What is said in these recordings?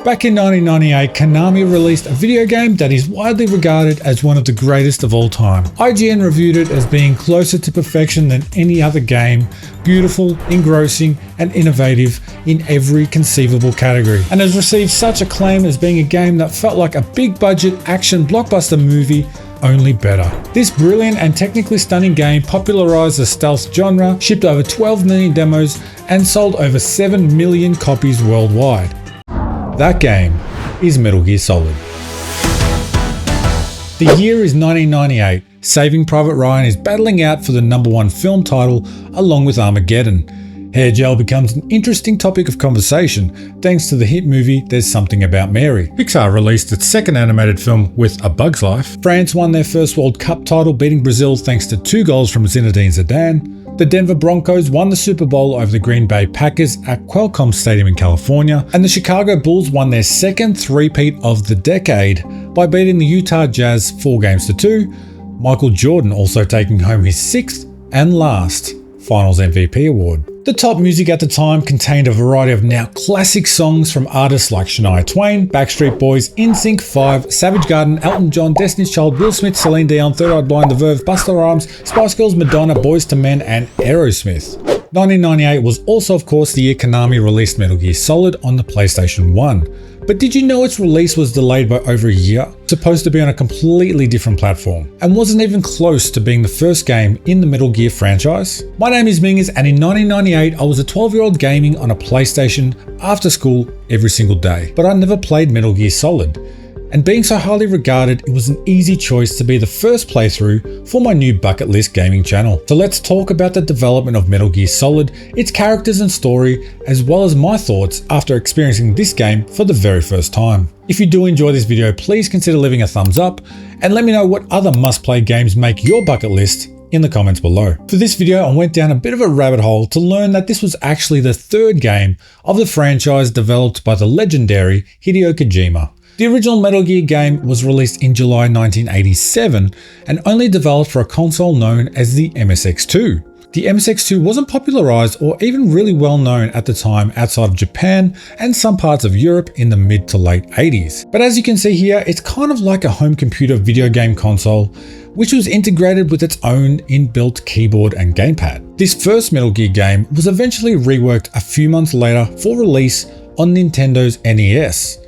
Back in 1998, Konami released a video game that is widely regarded as one of the greatest of all time. IGN reviewed it as being closer to perfection than any other game, beautiful, engrossing, and innovative in every conceivable category, and has received such acclaim as being a game that felt like a big budget action blockbuster movie, only better. This brilliant and technically stunning game popularized the stealth genre, shipped over 12 million demos, and sold over 7 million copies worldwide. That game is Metal Gear Solid. The year is 1998. Saving Private Ryan is battling out for the #1 film title along with Armageddon. Hair gel becomes an interesting topic of conversation thanks to the hit movie There's Something About Mary. Pixar released its second animated film with A Bug's Life. France won their first World Cup title, beating Brazil thanks to 2 goals from Zinedine Zidane. The Denver Broncos won the Super Bowl over the Green Bay Packers at Qualcomm Stadium in California, and the Chicago Bulls won their second three-peat of the decade by beating the Utah Jazz 4-2, Michael Jordan also taking home his 6th and last Finals MVP award. The top music at the time contained a variety of now classic songs from artists like Shania Twain, Backstreet Boys, NSYNC, 5, Savage Garden, Elton John, Destiny's Child, Will Smith, Celine Dion, Third Eye Blind, The Verve, Busta Rhymes, Spice Girls, Madonna, Boyz II Men, and Aerosmith. 1998 was also of course the year Konami released Metal Gear Solid on the PlayStation 1. But did you know its release was delayed by over a year? Supposed to be on a completely different platform, and wasn't even close to being the first game in the Metal Gear franchise? My name is Minges, and in 1998 I was a 12-year-old gaming on a PlayStation after school every single day. But I never played Metal Gear Solid. And being so highly regarded, it was an easy choice to be the first playthrough for my new bucket list gaming channel. So let's talk about the development of Metal Gear Solid, its characters and story, as well as my thoughts after experiencing this game for the very first time. If you do enjoy this video, please consider leaving a thumbs up and let me know what other must-play games make your bucket list in the comments below. For this video, I went down a bit of a rabbit hole to learn that this was actually the third game of the franchise developed by the legendary Hideo Kojima. The original Metal Gear game was released in July 1987 and only developed for a console known as the MSX2. The MSX2 wasn't popularized or even really well known at the time outside of Japan and some parts of Europe in the mid to late 80s. But as you can see here, it's kind of like a home computer video game console, which was integrated with its own inbuilt keyboard and gamepad. This first Metal Gear game was eventually reworked a few months later for release on Nintendo's NES.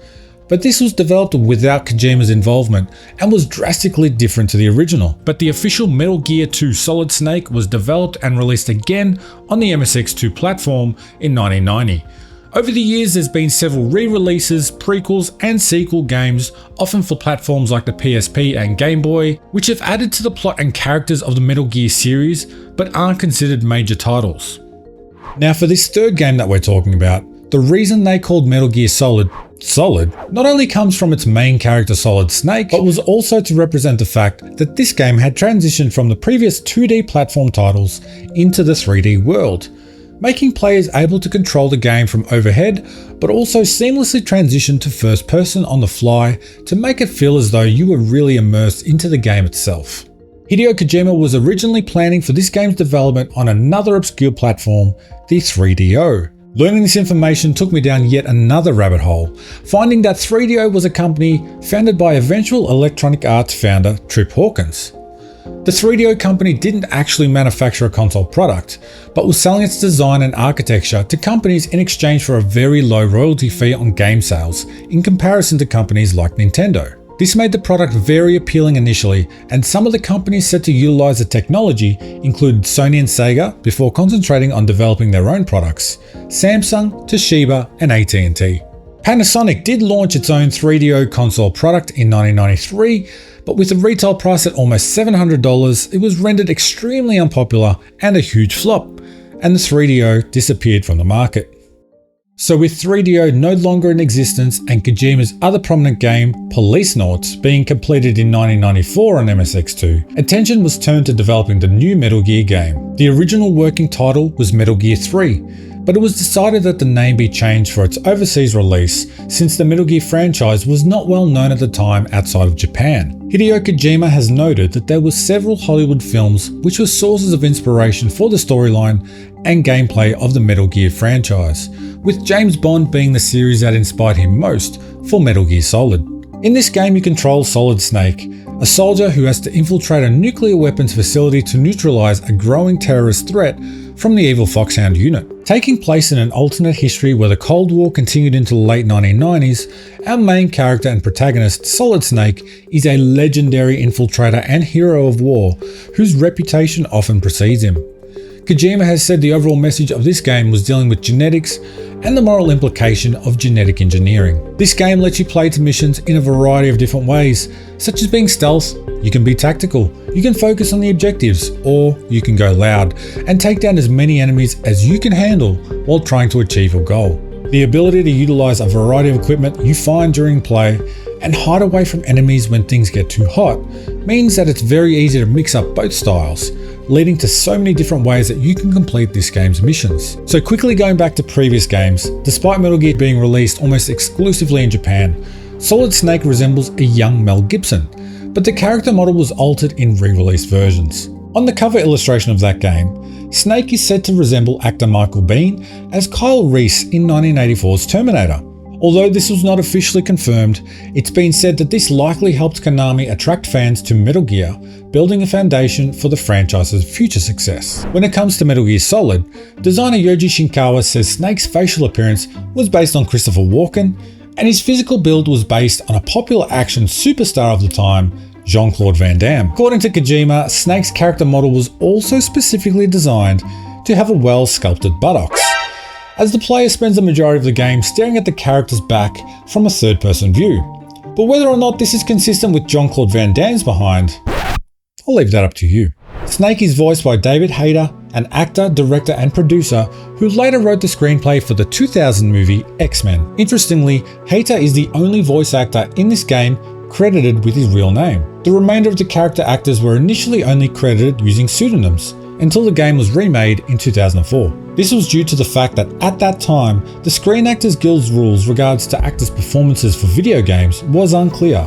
But this was developed without Kojima's involvement and was drastically different to the original. But the official Metal Gear 2 Solid Snake was developed and released again on the MSX2 platform in 1990. Over the years, there's been several re-releases, prequels, and sequel games, often for platforms like the PSP and Game Boy, which have added to the plot and characters of the Metal Gear series, but aren't considered major titles. Now for this third game that we're talking about, the reason they called Metal Gear Solid not only comes from its main character Solid Snake, but was also to represent the fact that this game had transitioned from the previous 2D platform titles into the 3D world, making players able to control the game from overhead, but also seamlessly transition to first person on the fly to make it feel as though you were really immersed into the game itself. Hideo Kojima was originally planning for this game's development on another obscure platform, the 3DO. Learning this information took me down yet another rabbit hole, finding that 3DO was a company founded by eventual Electronic Arts founder Trip Hawkins. The 3DO company didn't actually manufacture a console product, but was selling its design and architecture to companies in exchange for a very low royalty fee on game sales in comparison to companies like Nintendo. This made the product very appealing initially, and some of the companies set to utilize the technology included Sony and Sega before concentrating on developing their own products, Samsung, Toshiba, and AT&T. Panasonic did launch its own 3DO console product in 1993, but with a retail price at almost $700, it was rendered extremely unpopular and a huge flop, and the 3DO disappeared from the market. So with 3DO no longer in existence and Kojima's other prominent game, Policenauts, being completed in 1994 on MSX2, attention was turned to developing the new Metal Gear game. The original working title was Metal Gear 3, but it was decided that the name be changed for its overseas release since the Metal Gear franchise was not well known at the time outside of Japan. Hideo Kojima has noted that there were several Hollywood films which were sources of inspiration for the storyline and gameplay of the Metal Gear franchise, with James Bond being the series that inspired him most for Metal Gear Solid. In this game you control Solid Snake, a soldier who has to infiltrate a nuclear weapons facility to neutralize a growing terrorist threat from the evil Foxhound unit. Taking place in an alternate history where the Cold War continued into the late 1990s, our main character and protagonist, Solid Snake, is a legendary infiltrator and hero of war whose reputation often precedes him. Kojima has said the overall message of this game was dealing with genetics and the moral implication of genetic engineering. This game lets you play to missions in a variety of different ways, such as being stealth, you can be tactical, you can focus on the objectives, or you can go loud and take down as many enemies as you can handle while trying to achieve your goal. The ability to utilize a variety of equipment you find during play and hide away from enemies when things get too hot means that it's very easy to mix up both styles, leading to so many different ways that you can complete this game's missions. So quickly going back to previous games, despite Metal Gear being released almost exclusively in Japan, Solid Snake resembles a young Mel Gibson, but the character model was altered in re-released versions. On the cover illustration of that game, Snake is said to resemble actor Michael Biehn as Kyle Reese in 1984's Terminator. Although this was not officially confirmed, it's been said that this likely helped Konami attract fans to Metal Gear, building a foundation for the franchise's future success. When it comes to Metal Gear Solid, designer Yoji Shinkawa says Snake's facial appearance was based on Christopher Walken, and his physical build was based on a popular action superstar of the time, Jean-Claude Van Damme. According to Kojima, Snake's character model was also specifically designed to have a well-sculpted buttocks, as the player spends the majority of the game staring at the character's back from a third-person view. But whether or not this is consistent with Jean-Claude Van Damme's behind, I'll leave that up to you. Snake is voiced by David Hayter, an actor, director, and producer who later wrote the screenplay for the 2000 movie X-Men. Interestingly, Hayter is the only voice actor in this game credited with his real name. The remainder of the character actors were initially only credited using pseudonyms, until the game was remade in 2004. This was due to the fact that at that time, the Screen Actors Guild's rules regards to actors' performances for video games was unclear,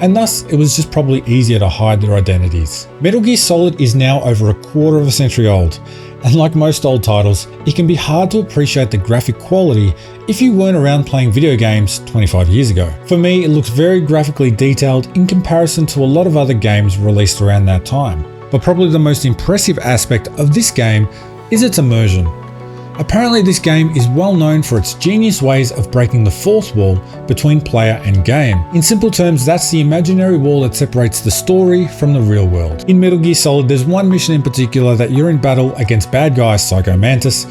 and thus it was just probably easier to hide their identities. Metal Gear Solid is now over a quarter of a century old, and like most old titles, it can be hard to appreciate the graphic quality if you weren't around playing video games 25 years ago. For me, it looks very graphically detailed in comparison to a lot of other games released around that time. But probably the most impressive aspect of this game is its immersion. Apparently this game is well known for its genius ways of breaking the fourth wall between player and game. In simple terms, that's the imaginary wall that separates the story from the real world. In Metal Gear Solid, there's one mission in particular that you're in battle against bad guy Psycho Mantis,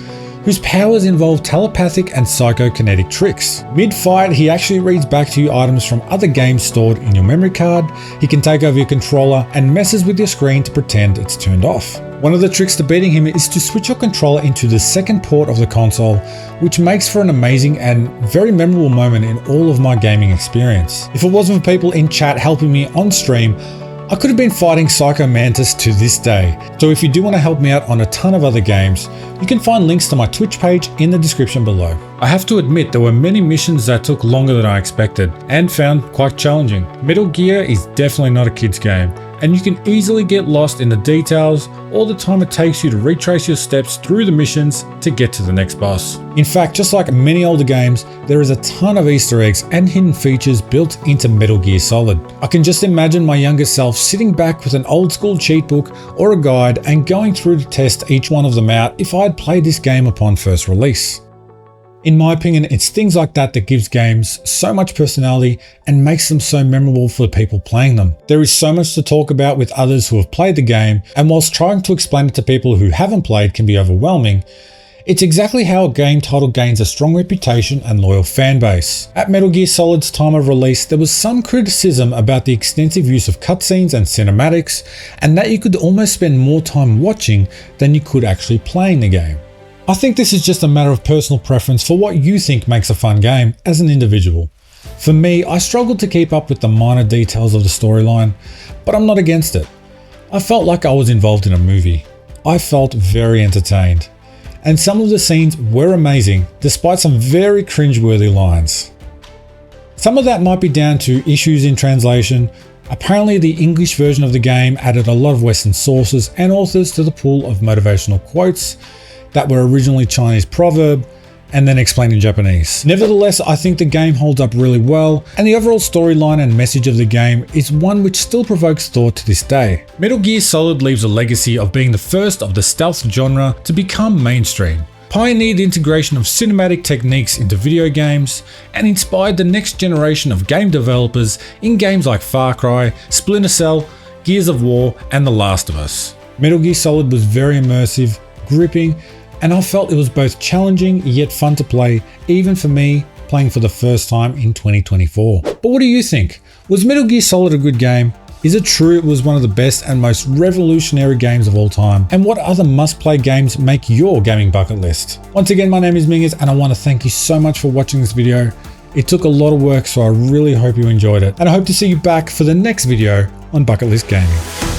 whose powers involve telepathic and psychokinetic tricks. Mid-fight, he actually reads back to you items from other games stored in your memory card, he can take over your controller and messes with your screen to pretend it's turned off. One of the tricks to beating him is to switch your controller into the second port of the console, which makes for an amazing and very memorable moment in all of my gaming experience. If it wasn't for people in chat helping me on stream, I could have been fighting Psycho Mantis to this day. So if you do want to help me out on a ton of other games, you can find links to my Twitch page in the description below. I have to admit there were many missions that took longer than I expected and found quite challenging. Metal Gear is definitely not a kid's game, and you can easily get lost in the details or the time it takes you to retrace your steps through the missions to get to the next boss. In fact, just like many older games, there is a ton of Easter eggs and hidden features built into Metal Gear Solid. I can just imagine my younger self sitting back with an old school cheat book or a guide and going through to test each one of them out if I had played this game upon first release. In my opinion, it's things like that that gives games so much personality and makes them so memorable for the people playing them. There is so much to talk about with others who have played the game, and whilst trying to explain it to people who haven't played can be overwhelming, it's exactly how a game title gains a strong reputation and loyal fan base. At Metal Gear Solid's time of release, there was some criticism about the extensive use of cutscenes and cinematics, and that you could almost spend more time watching than you could actually playing the game. I think this is just a matter of personal preference for what you think makes a fun game as an individual. For me, I struggled to keep up with the minor details of the storyline, but I'm not against it. I felt like I was involved in a movie. I felt very entertained. and some of the scenes were amazing, despite some very cringeworthy lines. Some of that might be down to issues in translation. Apparently the English version of the game added a lot of Western sources and authors to the pool of motivational quotes that were originally Chinese proverb and then explained in Japanese. Nevertheless, I think the game holds up really well, and the overall storyline and message of the game is one which still provokes thought to this day. Metal Gear Solid leaves a legacy of being the first of the stealth genre to become mainstream, pioneered the integration of cinematic techniques into video games, and inspired the next generation of game developers in games like Far Cry, Splinter Cell, Gears of War, and The Last of Us. Metal Gear Solid was very immersive, gripping, and I felt it was both challenging yet fun to play, even for me playing for the first time in 2024. But what do you think? Was Metal Gear Solid a good game? Is it true it was one of the best and most revolutionary games of all time? And what other must-play games make your gaming bucket list? Once again, my name is Minges, and I want to thank you so much for watching this video. It took a lot of work, so I really hope you enjoyed it. And I hope to see you back for the next video on Bucket List Gaming.